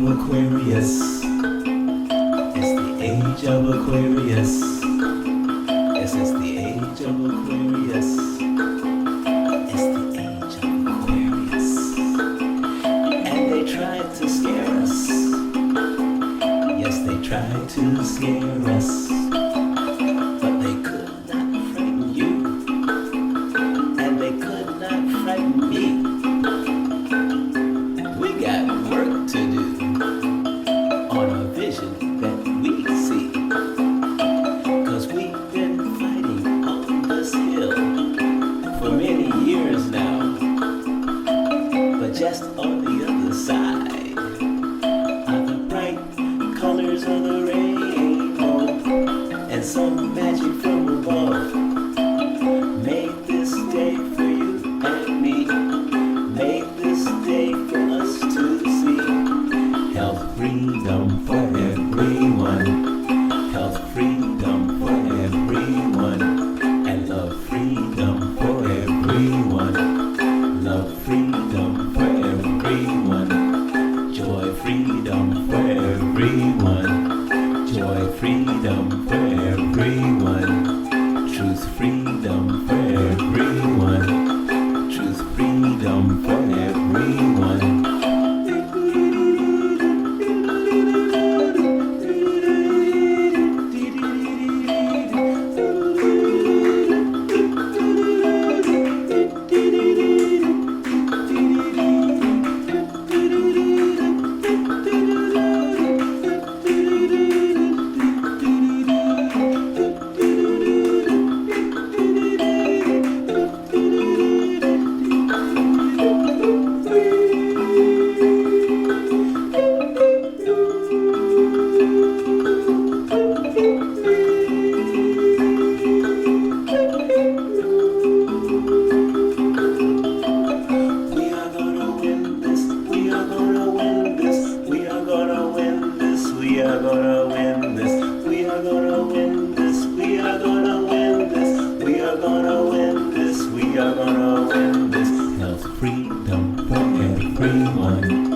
Aquarius. It's the age of Aquarius. Yes, it's the age of Aquarius. It's the age of Aquarius. And they tried to scare us. Yes, they tried to scare us. But they could not frighten you. And they could not frighten me. We got work to do on a vision that we see, 'cause we've been fighting on this hill for many years now. But just on the other side are the bright colors of the rainbow, and some magic from above made this day for you and me, made this day for us to see. Health freedom for everyone, health freedom for everyone, and love freedom for everyone, love freedom for everyone, joy freedom for everyone, joy freedom for everyone, truth freedom for everyone, truth freedom for everyone. We are gonna win this, we are gonna win this, we are gonna win this, we are gonna win this, we are gonna win this. Health freedom for everyone.